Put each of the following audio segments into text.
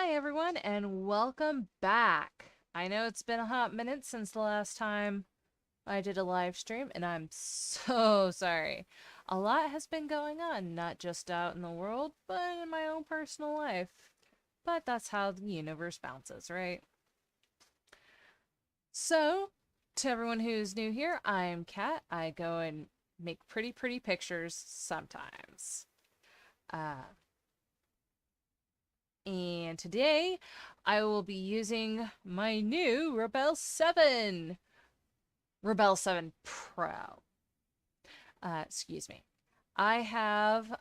Hi, everyone, and welcome back. I know it's been a hot minute since the last time I did a live stream, and I'm so sorry. A lot has been going on, not just out in the world, but in my own personal life. But that's how the universe bounces, right? So, to everyone who's new here, I'm Kat. I go and make pretty pictures sometimes. Uh, And today I will be using my new Rebel 7. Rebel 7 Pro. Excuse me. I have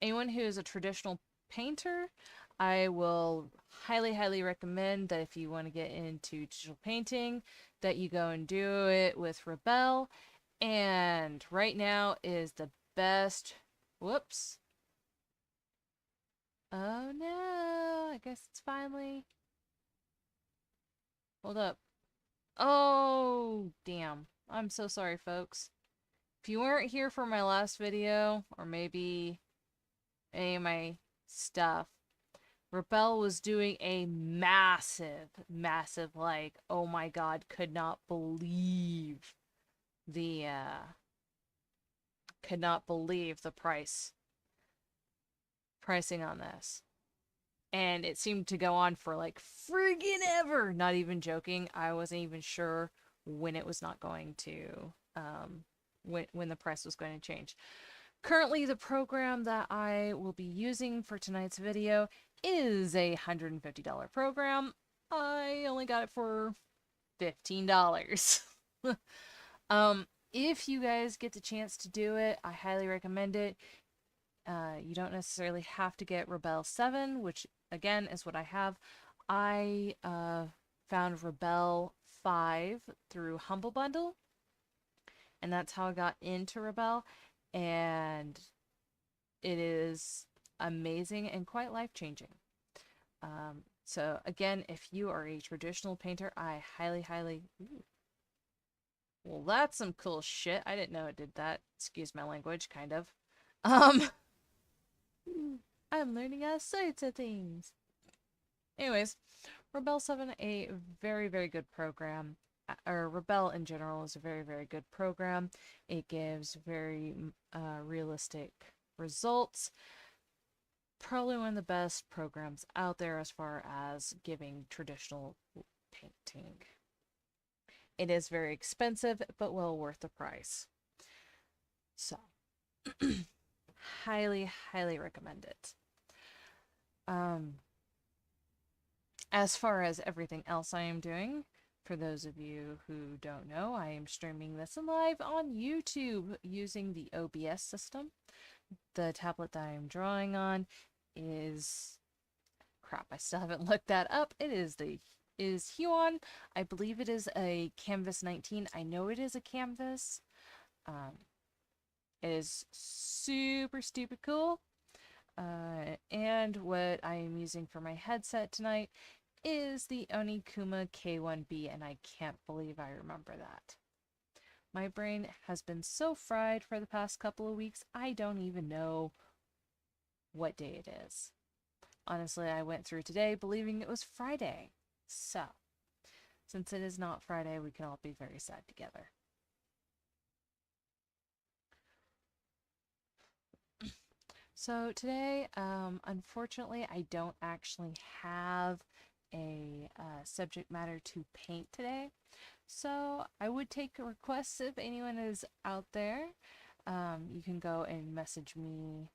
anyone who is a traditional painter, I will highly recommend that if you want to get into digital painting, that you go and do it with Rebel. And right now is the best. Whoops. Oh no, I guess it's finally. Hold up. Oh, damn. I'm so sorry, folks. If you weren't here for my last video, or maybe any of my stuff, Rebel was doing a massive, like, oh my god, the, could not believe the pricing on this. And it seemed to go on for like friggin' ever. Not even joking. I wasn't even sure when it was not going to, when the price was going to change. Currently, the program that I will be using for tonight's video is a $150 program. I only got it for $15. If you guys get the chance to do it, I highly recommend it. You don't necessarily have to get Rebel 7, which again is what I have. I found Rebel 5 through Humble Bundle, and that's how I got into Rebel, and it is amazing and quite life-changing. So again, if you are a traditional painter, I highly. Ooh. Well, that's some cool shit. I didn't know it did that. Excuse my language, kind of. Um, I'm learning all sorts of things. Anyways, Rebel 7, a very good program. Or Rebel in general is a very good program. It gives very realistic results. Probably one of the best programs out there as far as giving traditional painting. It is very expensive, but well worth the price. So, highly recommend it. Um, as far as everything else I am doing, for those of you who don't know, I am streaming this live on YouTube using the OBS system. The tablet that I am drawing on is crap, I still haven't looked that up. It is Huon. I believe it is a Canvas 19. I know it is a Canvas. Um, it is super stupid cool. And what I am using for my headset tonight is the Onikuma K1B, and I can't believe I remember that. My brain has been so fried for the past couple of weeks, I don't even know what day it is. Honestly, I went through today believing it was Friday. So, since it is not Friday, we can all be very sad together. So today, unfortunately, I don't actually have a subject matter to paint today. So I would take requests if anyone is out there. You can go and message me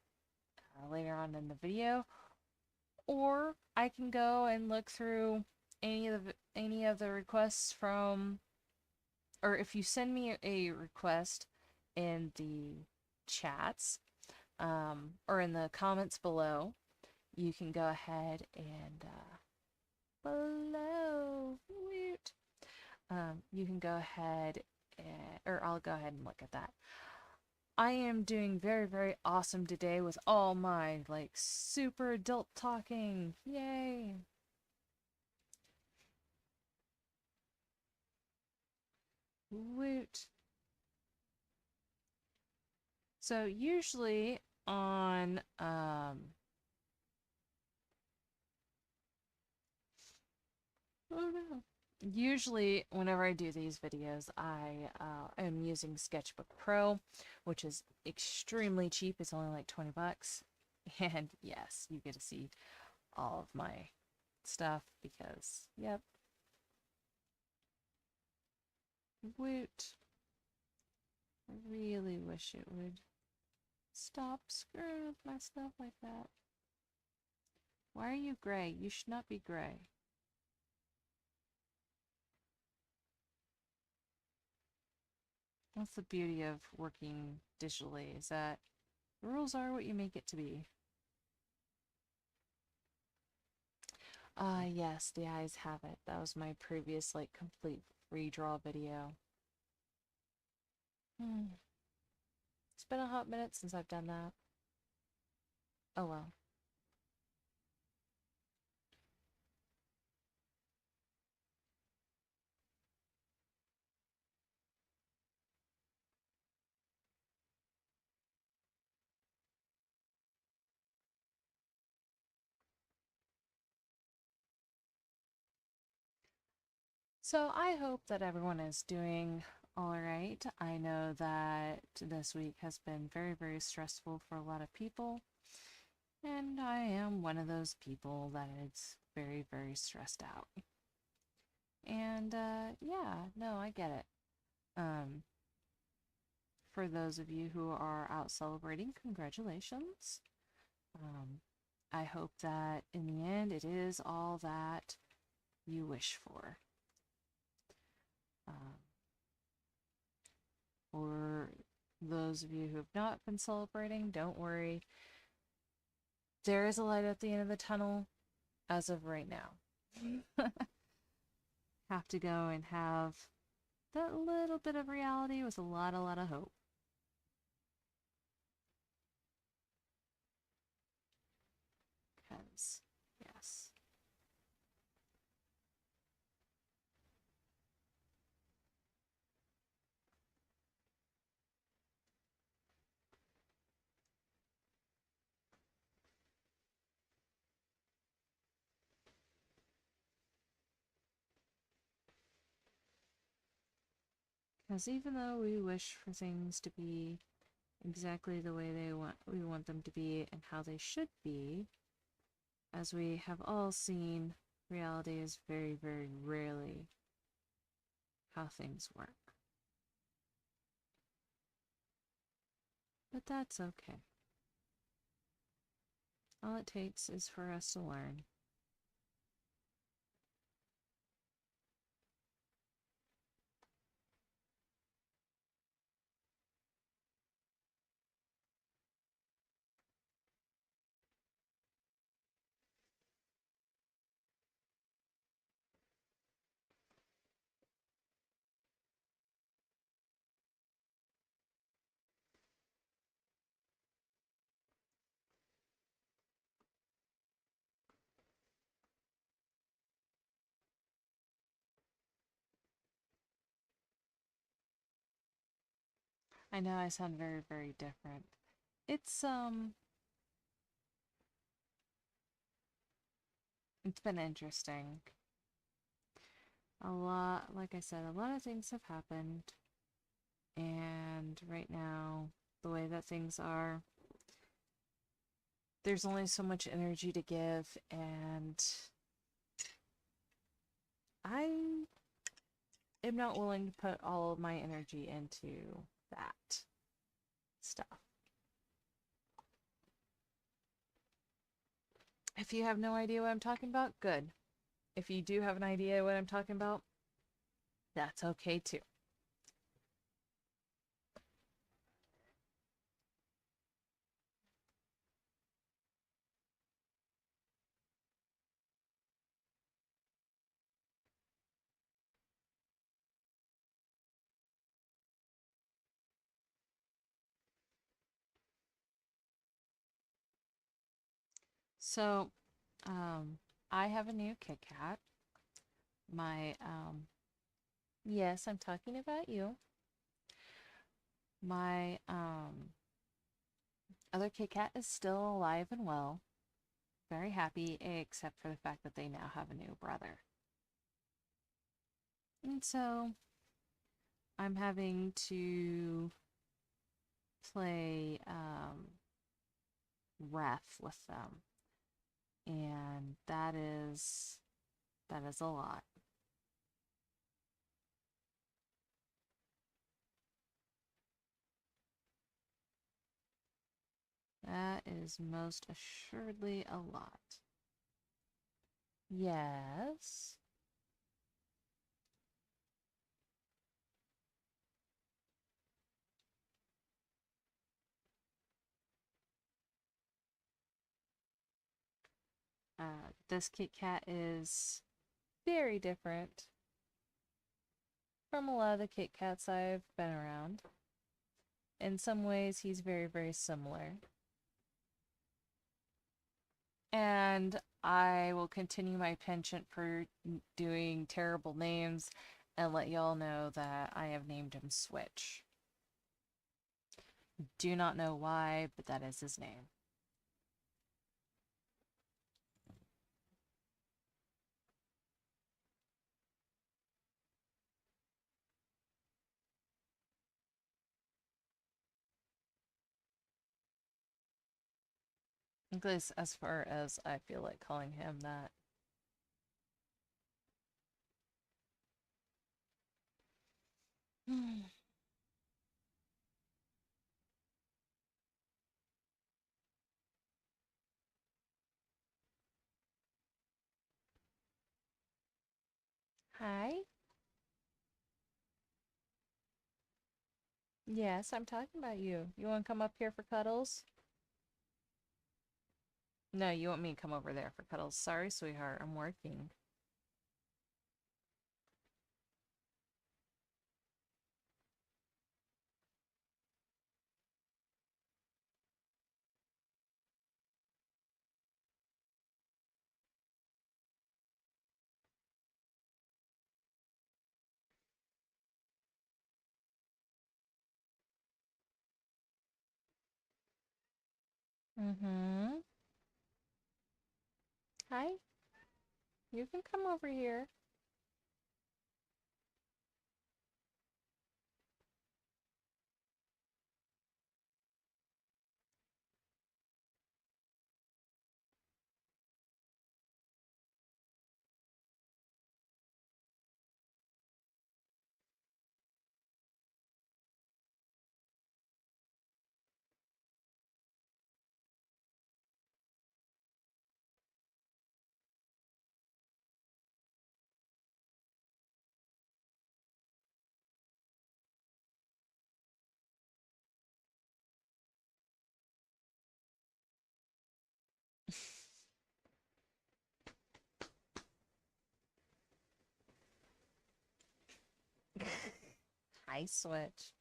later on in the video, or I can go and look through any of the requests from, or if you send me a request in the chats, or in the comments below, you can go ahead and woot, you can go ahead and, or I'll go ahead and look at that. I am doing very awesome today with all my like super adult talking. Yay! Woot. So usually on Oh no. Usually, whenever I do these videos, I am using Sketchbook Pro, which is extremely cheap. It's only like 20 bucks. And yes, you get to see all of my stuff because, yep, woot. I really wish it would stop screwing with my stuff like that. Why are you gray? You should not be gray. That's the beauty of working digitally, is that the rules are what you make it to be. Ah, yes, the eyes have it. That was my previous, like, complete redraw video. Hmm. It's been a hot minute since I've done that. Oh well. So I hope that everyone is doing all right. I know that this week has been very, very stressful for a lot of people, and I am one of those people that is very, very stressed out. And yeah, no, I get it. Um, for those of you who are out celebrating, congratulations. Um, I hope that in the end it is all that you wish for. Um, for those of you who have not been celebrating, don't worry. There is a light at the end of the tunnel as of right now. Have to go and have that little bit of reality with a lot of hope. Because, yes. Because even though we wish for things to be exactly the way we want them to be and how they should be, as we have all seen, reality is very, very rarely how things work. But that's okay. All it takes is for us to learn. I know I sound very, very different. It's it's been interesting. A lot, like I said, a lot of things have happened, and right now, the way that things are, there's only so much energy to give, and I am not willing to put all of my energy into that stuff. If you have no idea what I'm talking about, good. If you do have an idea what I'm talking about, that's okay too. So, um, I have a new Kit Kat. My yes, I'm talking about you. My other Kit Kat is still alive and well, very happy, except for the fact that they now have a new brother. And so I'm having to play ref with them. And that is a lot. That is most assuredly a lot. Yes. This Kit Kat is very different from a lot of the Kit Kats I've been around. In some ways, he's very, very similar. And I will continue my penchant for doing terrible names and let y'all know that I have named him Switch. Do not know why, but that is his name. At least as far as I feel like calling him that. Hi? Yes, I'm talking about you. You want to come up here for cuddles? No, you want me to come over there for cuddles. Sorry, sweetheart, I'm working. Mm-hmm. Hi, you can come over here. Hi, Switch.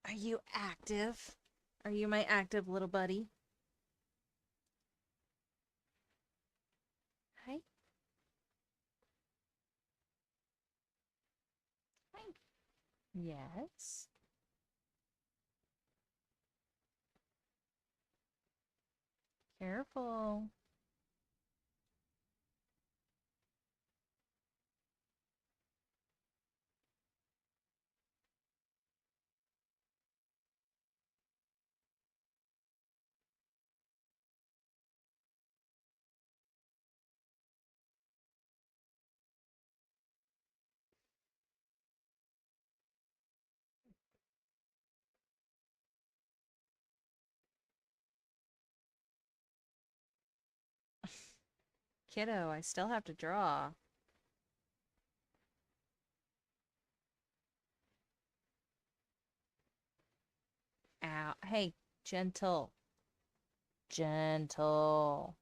Are you active? Are you my active little buddy? Hi. Hi. Yes. Careful. Kiddo, I still have to draw. Ow. Hey, gentle. Gentle.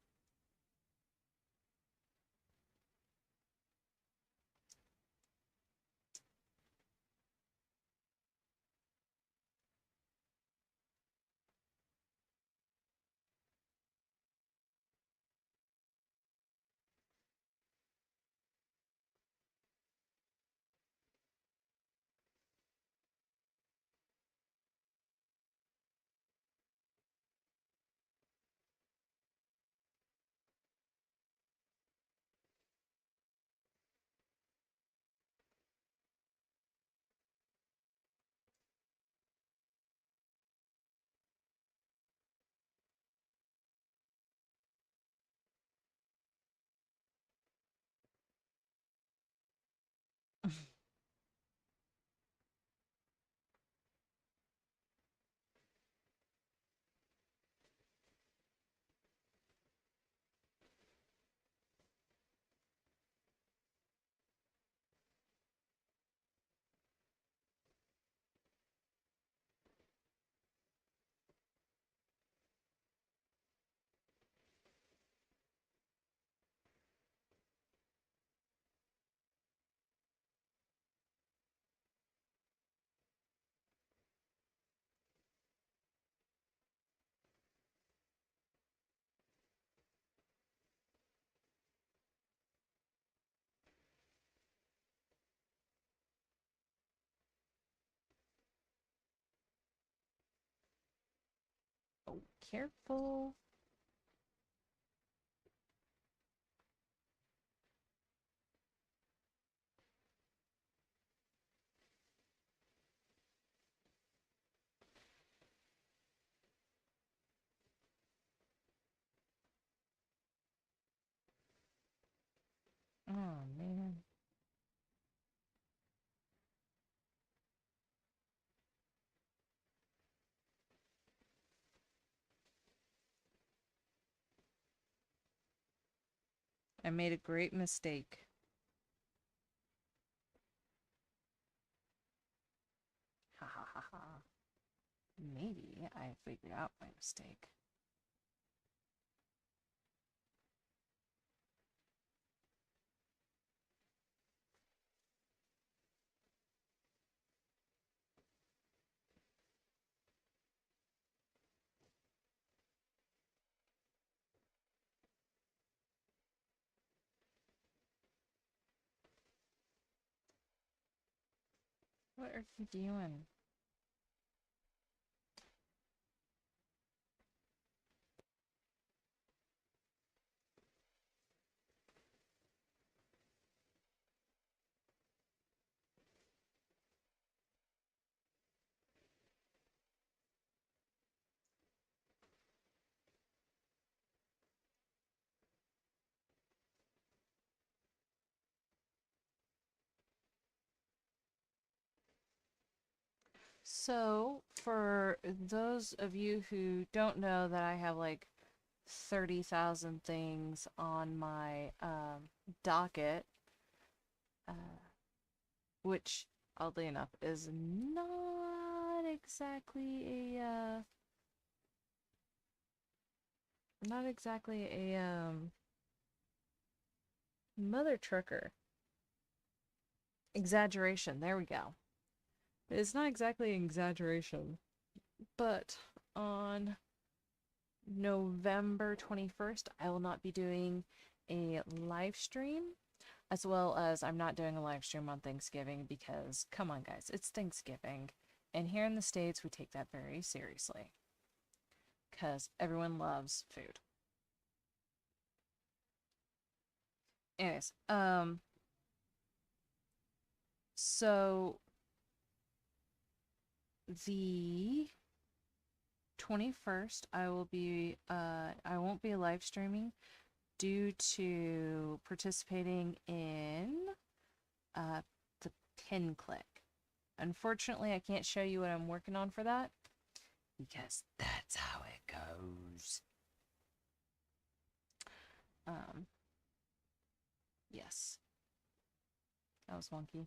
Oh, careful. Oh, man. I made a great mistake. Ha ha ha ha. Maybe I figured out my mistake. What are you doing? So, for those of you who don't know that I have like 30,000 things on my docket, uh, which oddly enough is not exactly a mother trucker exaggeration. There we go. It's not exactly an exaggeration, but on November 21st, I will not be doing a live stream, as well as I'm not doing a live stream on Thanksgiving because, come on, guys, it's Thanksgiving. And here in the States, we take that very seriously because everyone loves food. Anyways, so the 21st, I won't be live streaming due to participating in the pin click. Unfortunately, I can't show you what I'm working on for that because that's how it goes. Um, yes, that was wonky.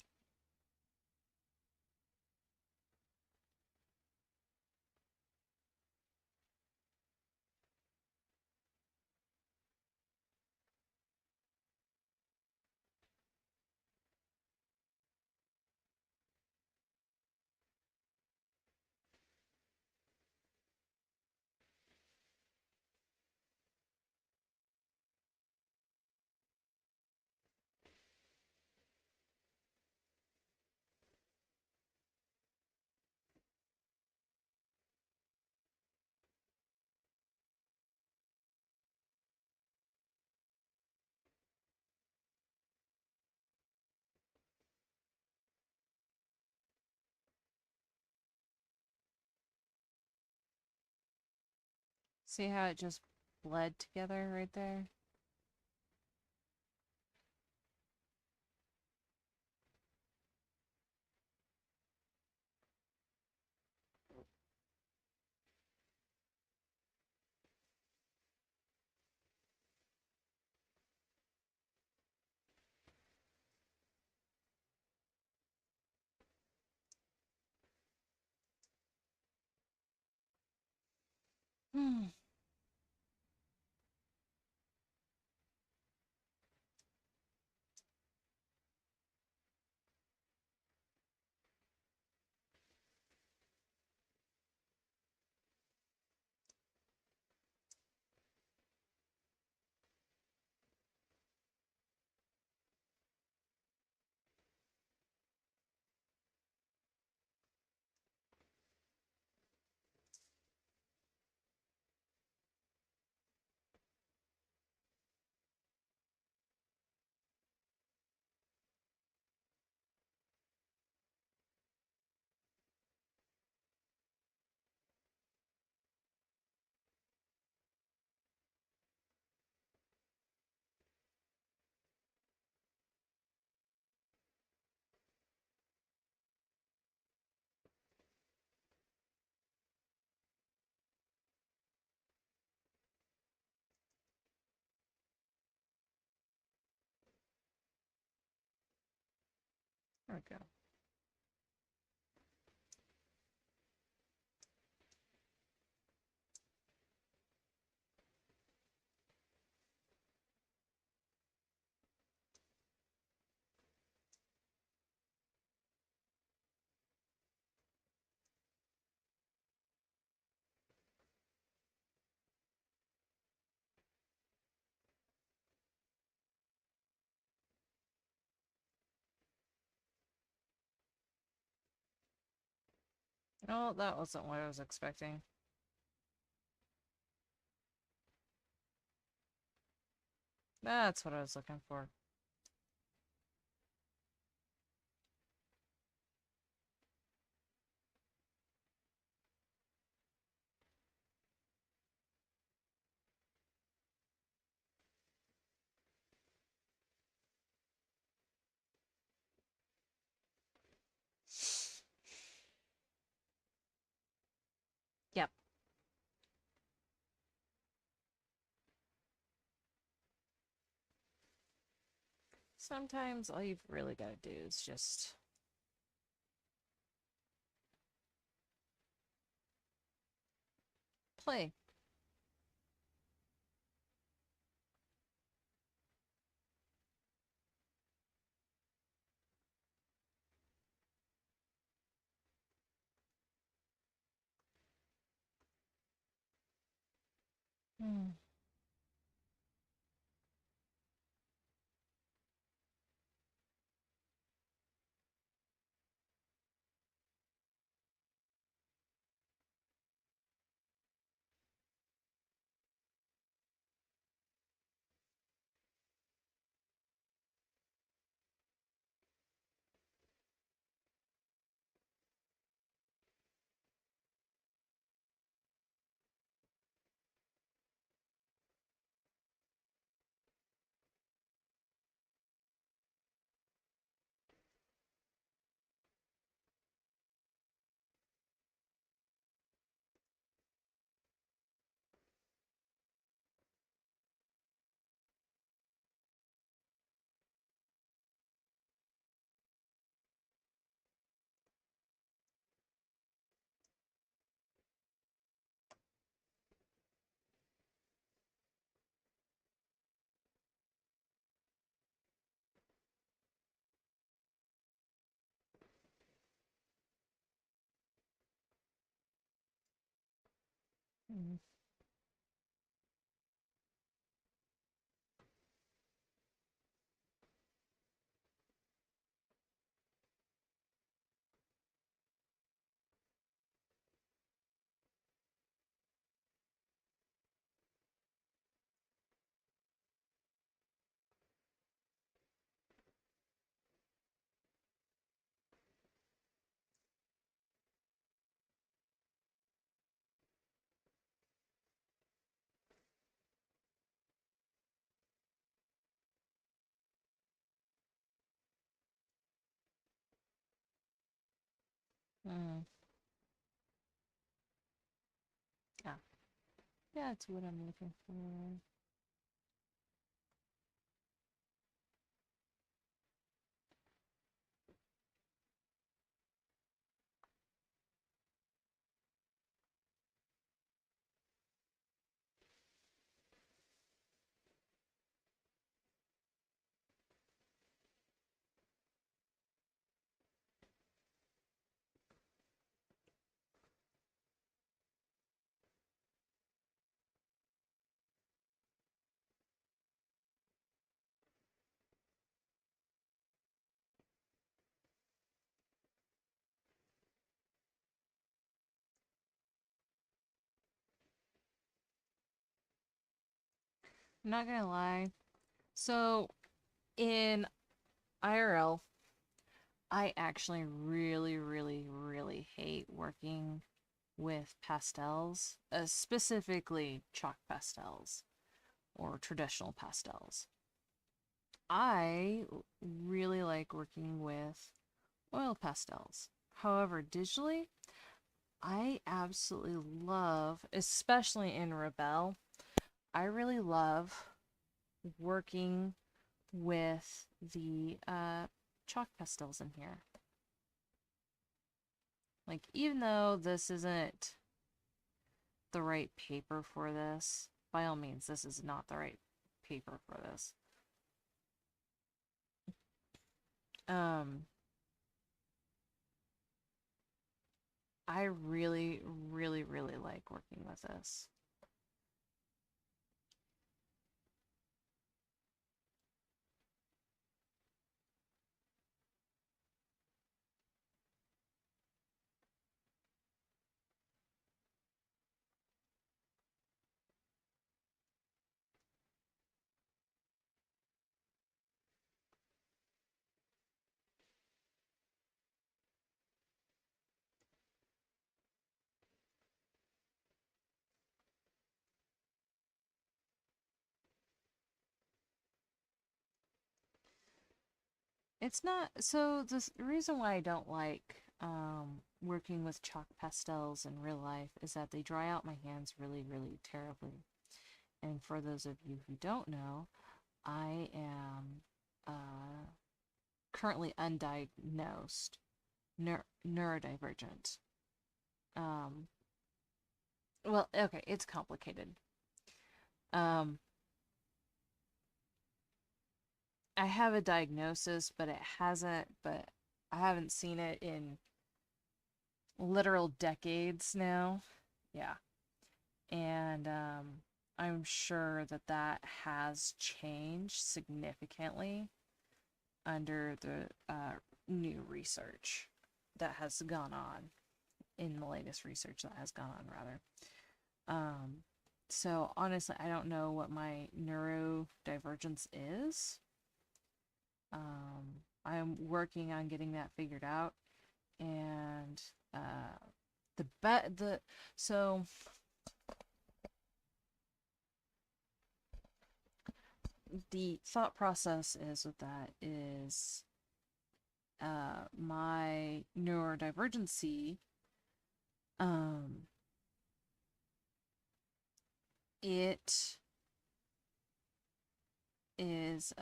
See how it just bled together right there? Hmm. There we go. Oh, that wasn't what I was expecting. That's what I was looking for. Yep. Sometimes all you've really got to do is just play. Hmm. Hmm. Hmm. Yeah. Yeah, that's what I'm looking for. I'm not gonna lie. So, in IRL, I actually really, really, really hate working with pastels, specifically chalk pastels or traditional pastels. I really like working with oil pastels. However, digitally, I absolutely love, especially in Rebelle, I really love working with the chalk pastels in here. Like, even though this isn't the right paper for this, by all means, this is not the right paper for this. I really, really, really like working with this. It's not, so the reason why I don't like working with chalk pastels in real life is that they dry out my hands really, really terribly. And for those of you who don't know, I am currently undiagnosed neurodivergent. Um, well, okay, it's complicated. Um, I have a diagnosis, but I haven't seen it in literal decades now. Yeah. And I'm sure that that has changed significantly under the new research that has gone on, in the latest research that has gone on, rather. Um, so honestly, I don't know what my neurodivergence is. I'm working on getting that figured out, and the bet the so the thought process is with that is my neurodivergency, um it is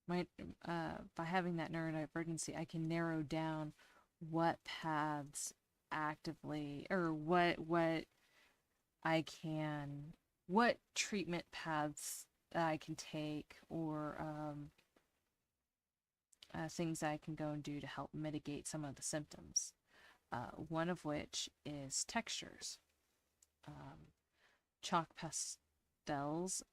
my by having that neurodivergency, I can narrow down what paths actively, or what I can, what treatment paths that I can take, or things that I can go and do to help mitigate some of the symptoms. One of which is textures. Chalk pastels,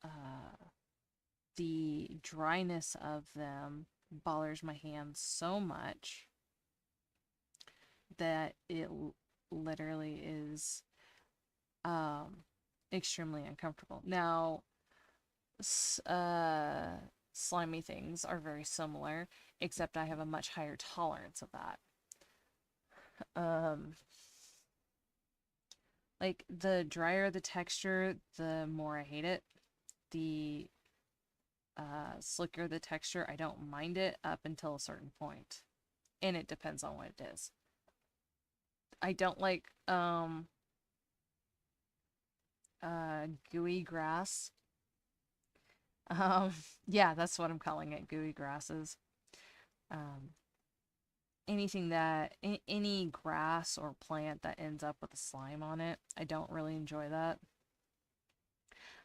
the dryness of them bothers my hands so much that it literally is extremely uncomfortable. Now, slimy things are very similar, except I have a much higher tolerance of that. Like, the drier the texture, the more I hate it. The slicker the texture, I don't mind it up until a certain point. And it depends on what it is. I don't like gooey grass. Um yeah, that's what I'm calling it, gooey grasses. Um Anything that any grass or plant that ends up with a slime on it, I don't really enjoy that.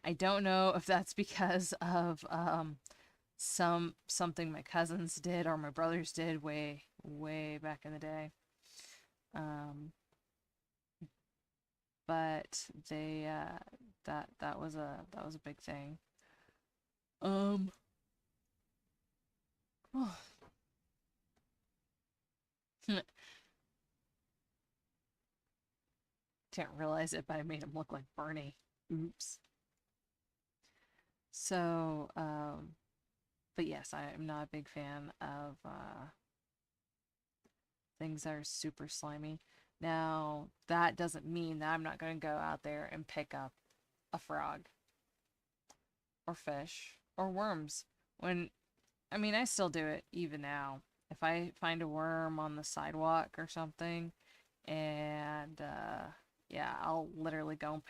I don't know if that's because of something my cousins did or my brothers did way back in the day. Um but they that was a big thing. Um oh. Didn't realize it, but I made him look like Bernie. Oops. So, but yes, I am not a big fan of things that are super slimy. Now, that doesn't mean that I'm not going to go out there and pick up a frog or fish or worms. When, I mean, I still do it even now. If I find a worm on the sidewalk or something, and yeah, I'll literally go and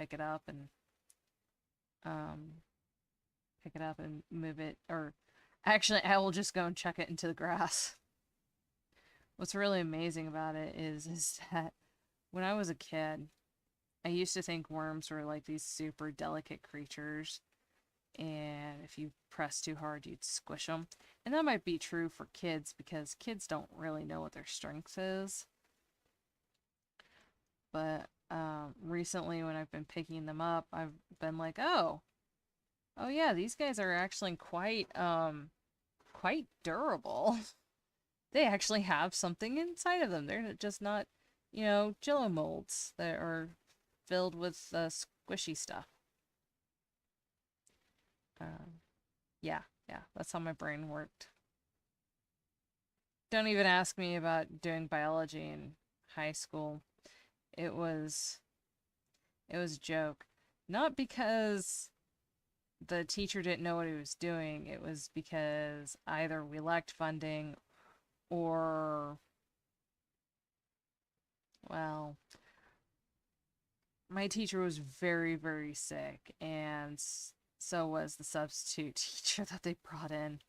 um, pick it up and move it, or actually, I will just go and chuck it into the grass. What's really amazing about it is that when I was a kid, I used to think worms were like these super delicate creatures, and if you press too hard, you'd squish them. And that might be true for kids because kids don't really know what their strength is. But recently, when I've been picking them up, I've been like, oh yeah, these guys are actually quite durable. They actually have something inside of them. They're just not, Jello molds that are filled with squishy stuff. Um, yeah, yeah, that's how my brain worked. Don't even ask me about doing biology in high school. It was it was a joke. Not because the teacher didn't know what he was doing. It was because either we lacked funding or, well, my teacher was very, very sick, and so was the substitute teacher that they brought in.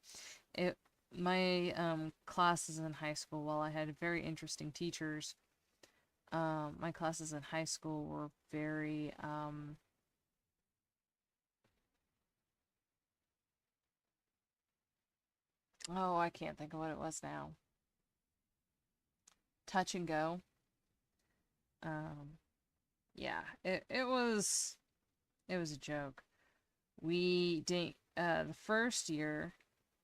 It my classes in high school, while I had very interesting teachers, my classes in high school were very oh, I can't think of what it was now. Touch and go. Um, yeah, it was a joke. We didn't the first year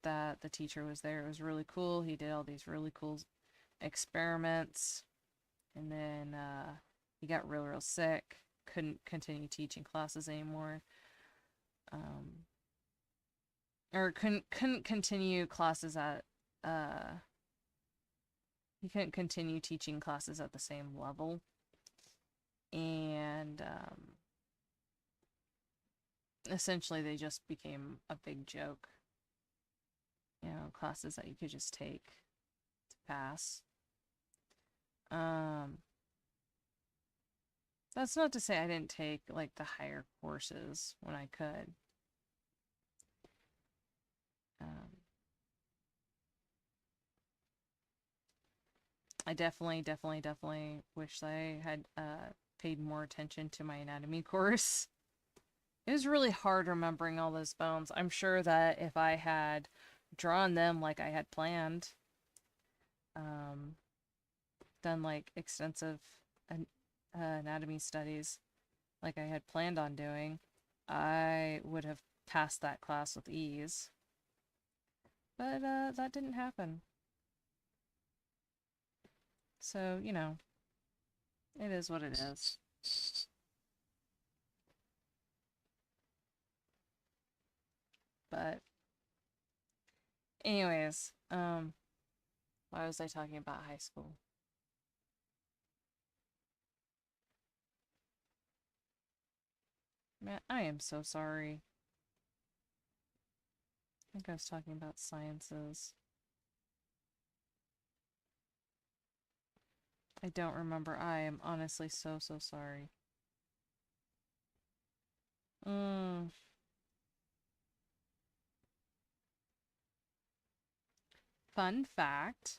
that the teacher was there, it was really cool. He did all these really cool experiments, and then he got real real sick, couldn't continue teaching classes anymore. Um, or couldn't continue classes at he couldn't continue teaching classes at the same level, and essentially they just became a big joke. Classes that you could just take to pass. Um, that's not to say I didn't take like the higher courses when I could. Um, I definitely wish I had paid more attention to my anatomy course. It was really hard remembering all those bones. I'm sure that if I had drawn them like I had planned, um, done like extensive anatomy studies like I had planned on doing, I would have passed that class with ease. But that didn't happen. So, it is what it is. But anyways, why was I talking about high school? Man, I am so sorry. I think I was talking about sciences. I don't remember. I am honestly so, so sorry. Mm. Fun fact.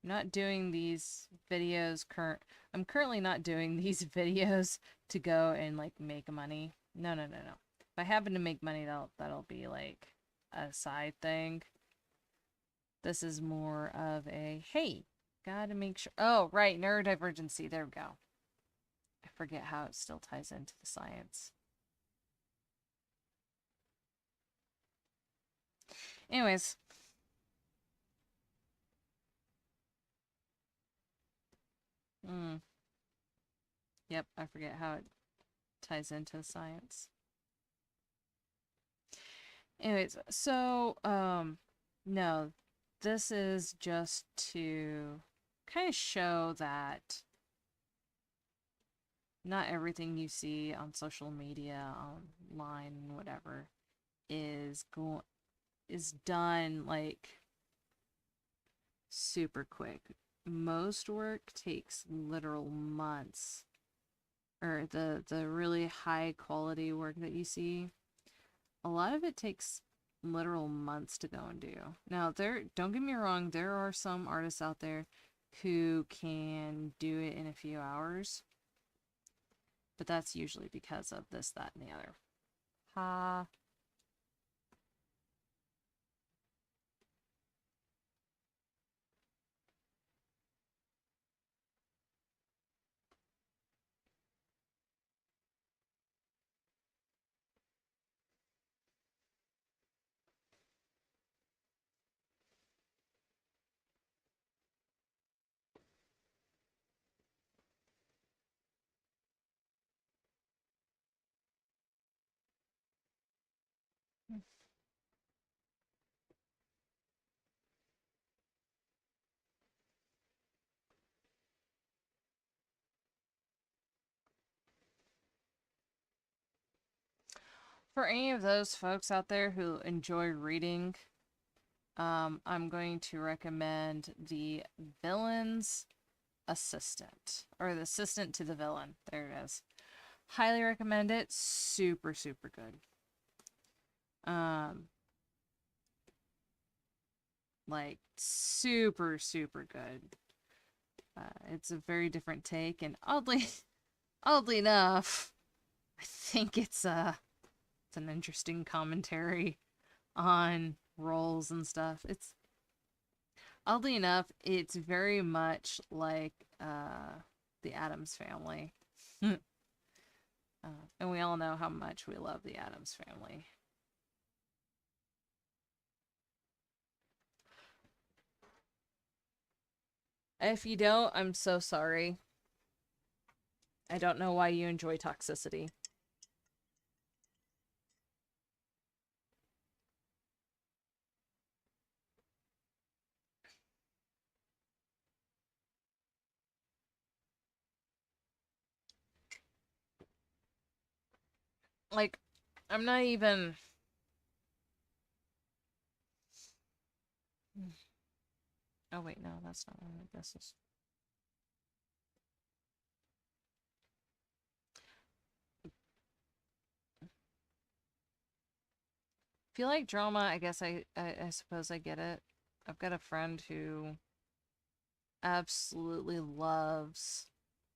I'm not doing these videos I'm currently not doing these videos to go and like make money. No, no, no, no. If I happen to make money, that'll be like a side thing. This is more of a, hey, gotta make sure. Oh, right, neurodivergency. There we go. I forget how it still ties into the science. Anyways. Mm, yep, I forget how it ties into the science. Anyways, so, no, this is just to kind of show that not everything you see on social media, online, whatever, is done like super quick. Most work takes literal months, or the really high quality work that you see, a lot of it takes literal months to go and do. Now, don't get me wrong, there are some artists out there who can do it in a few hours, but that's usually because of this, that, and the other. Ha. For any of those folks out there who enjoy reading, I'm going to recommend the villain's assistant, or the assistant to the villain. There it is. Highly recommend it. Super, super good. Like super, super good. It's a very different take, and oddly enough, I think it's an interesting commentary on roles and stuff. It's oddly enough, it's very much like the Addams Family. And we all know how much we love the Addams Family. If you don't, I'm so sorry. I don't know why you enjoy toxicity. Like, I'm not even... Oh, wait, no, that's not what this is. If you like drama, I guess I suppose I get it. I've got a friend who absolutely loves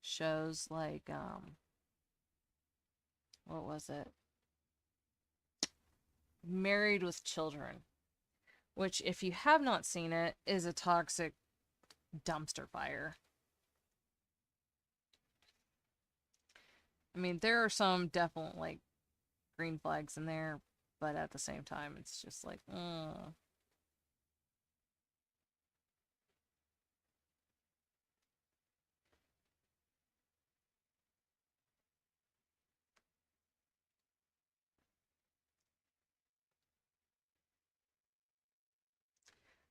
shows like, what was it? Married with Children, which, if you have not seen it, is a toxic dumpster fire. I mean, there are some definite, like, green flags in there, but at the same time, it's just like,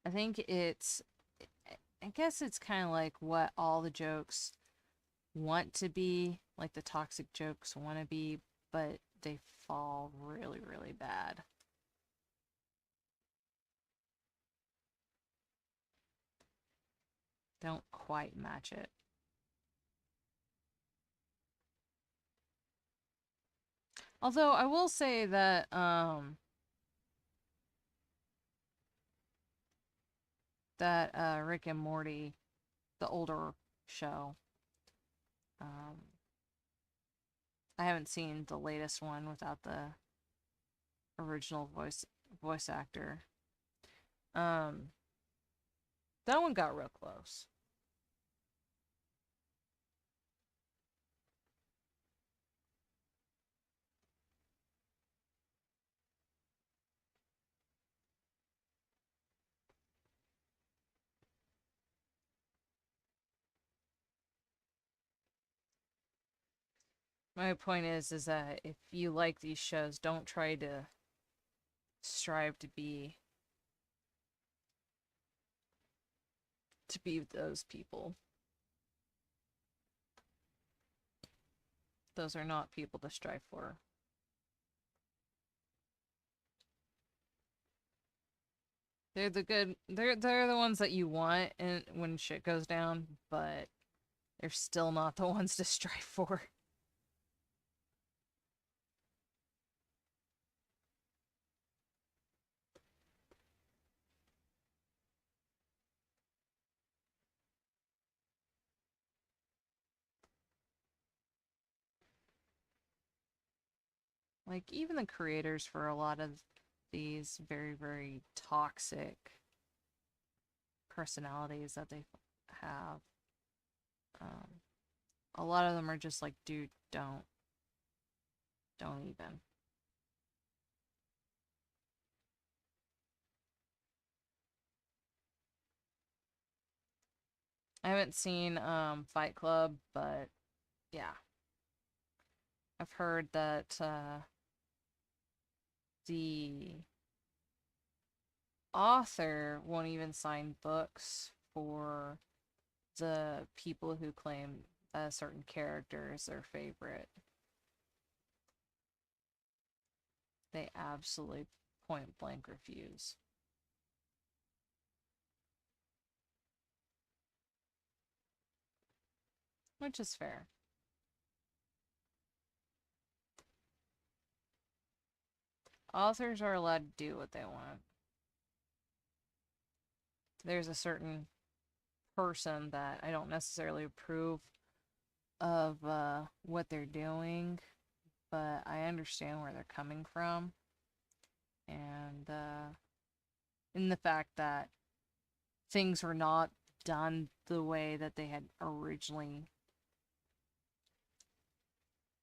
I think I guess it's kind of like what all the jokes want to be, like the toxic jokes want to be, but they fall really, really bad. Don't quite match it. Although I will say that Rick and Morty, the older show, um I haven't seen the latest one without the original voice actor. Um that one got real close. My point is that if you like these shows, don't try to strive to be those people. Those are not people to strive for. They're the good. They're the ones that you want, and when shit goes down, but they're still not the ones to strive for. like even the creators for a lot of these very, very toxic personalities that they have, um, a lot of them are just like, dude, don't even. I haven't seen Fight Club, but yeah, I've heard that the author won't even sign books for the people who claim a certain character is their favorite. They absolutely point blank refuse. Which is fair. Authors are allowed to do what they want. There's a certain person that I don't necessarily approve of what they're doing, but I understand where they're coming from. And in the fact that things were not done the way that they had originally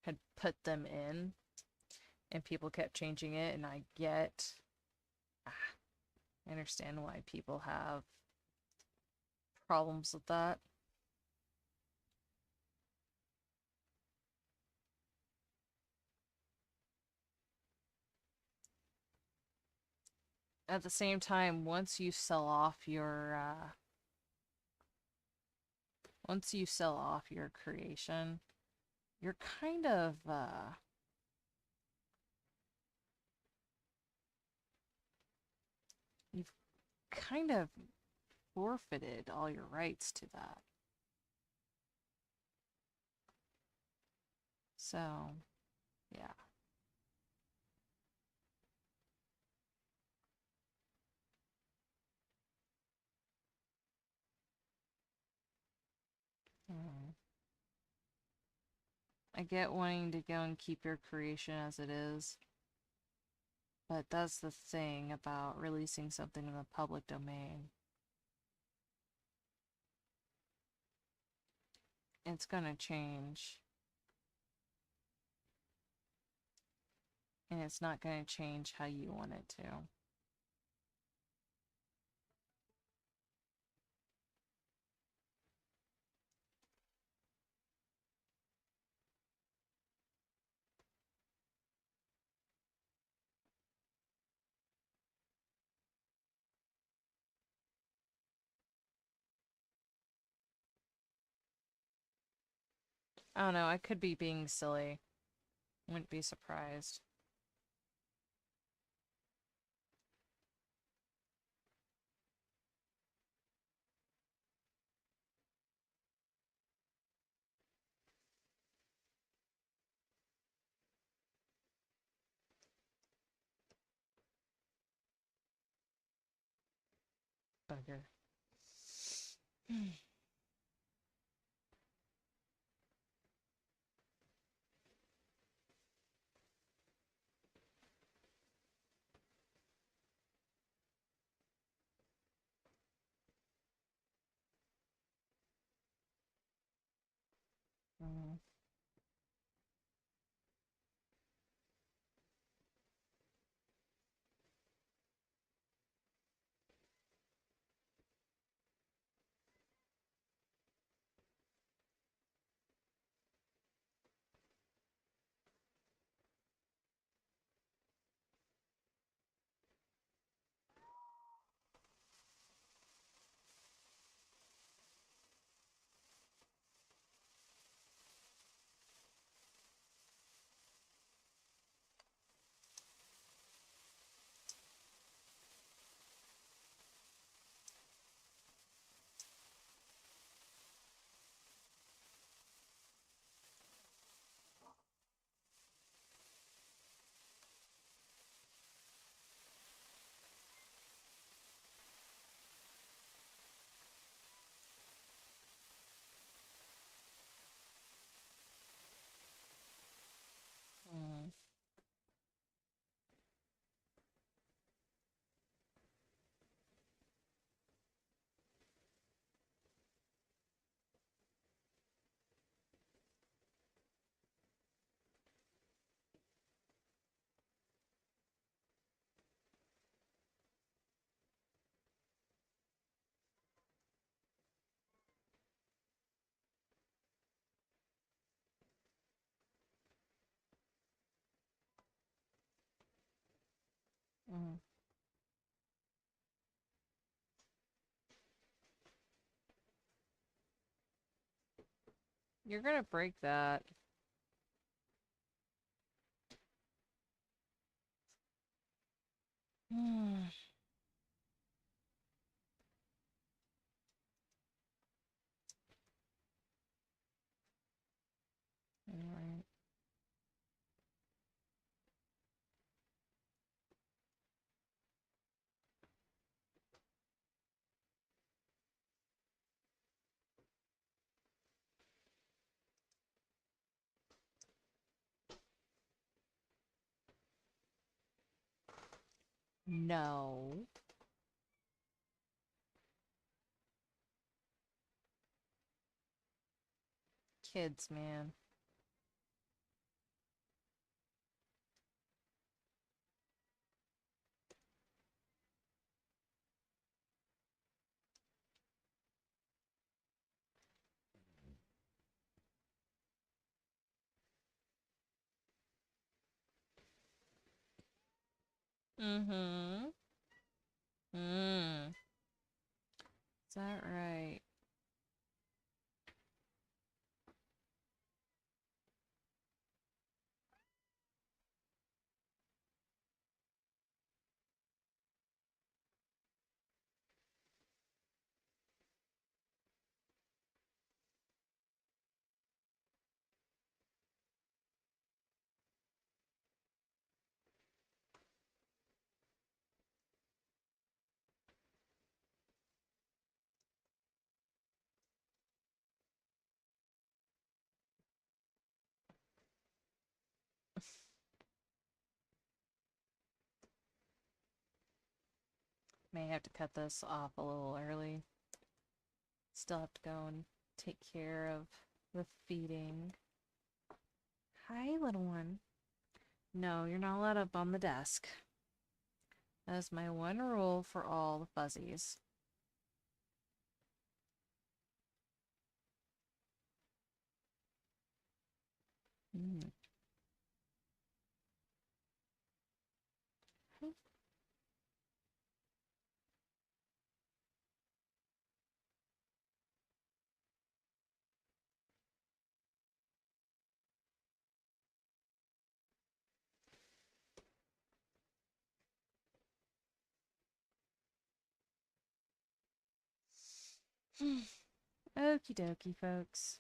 had put them in, and people kept changing it, and I understand why people have problems with that. At the same time, once you sell off your creation, you're kind of you've kind of forfeited all your rights to that. So, yeah. Mm. I get wanting to go and keep your creation as it is, but that's the thing about releasing something in the public domain. It's gonna change, and it's not gonna change how you want it to. I don't know, I could be being silly. Wouldn't be surprised. Bugger. Mm. You're gonna break that. Alright. No. Kids, man. Mm-hmm. Mm. Is that right? May have to cut this off a little early. Still have to go and take care of the feeding. Hi, little one. No, you're not allowed up on the desk. That is my one rule for all the fuzzies. Mm. Okie dokie, folks.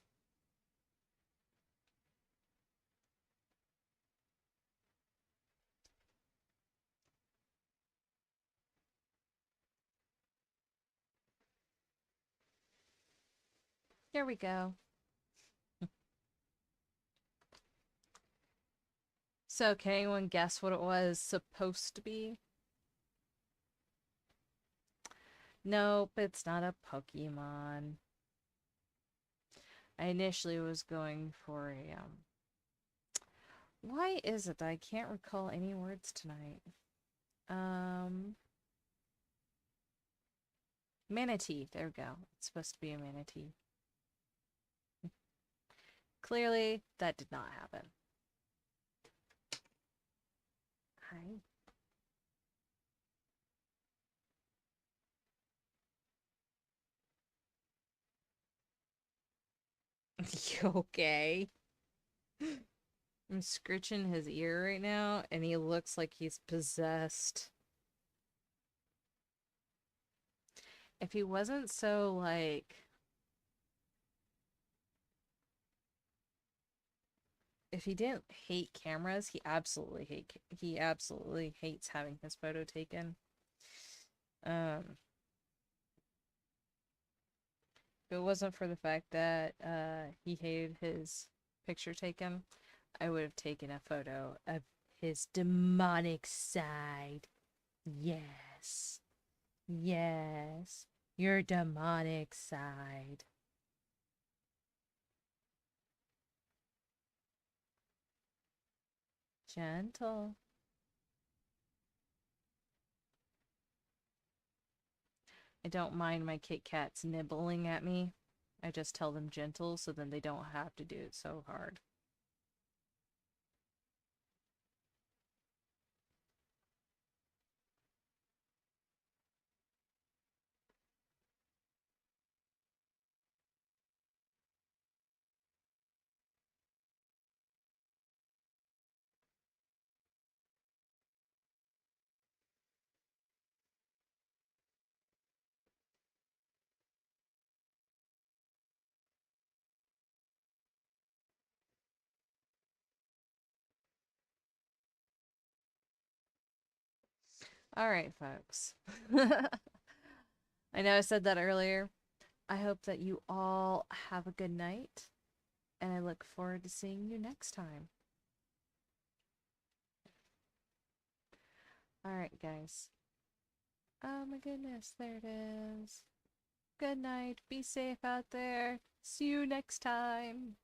Here we go. So, can anyone guess what it was supposed to be? Nope, it's not a Pokemon. I initially was going for a, why is it that I can't recall any words tonight? Manatee. There we go. It's supposed to be a manatee. Clearly, that did not happen. Hi. You okay? I'm scritching his ear right now, and he looks like he's possessed. If he wasn't so, like... If he didn't hate cameras, he absolutely hates having his photo taken. Um, if it wasn't for the fact that he hated his picture taken, I would have taken a photo of his demonic side. Yes. Yes. Your demonic side. Gentle. I don't mind my Kit Kats nibbling at me. I just tell them gentle so then they don't have to do it so hard. All right, folks. I know I said that earlier. I hope that you all have a good night, and I look forward to seeing you next time. All right, guys. Oh my goodness, there it is. Good night. Be safe out there. See you next time.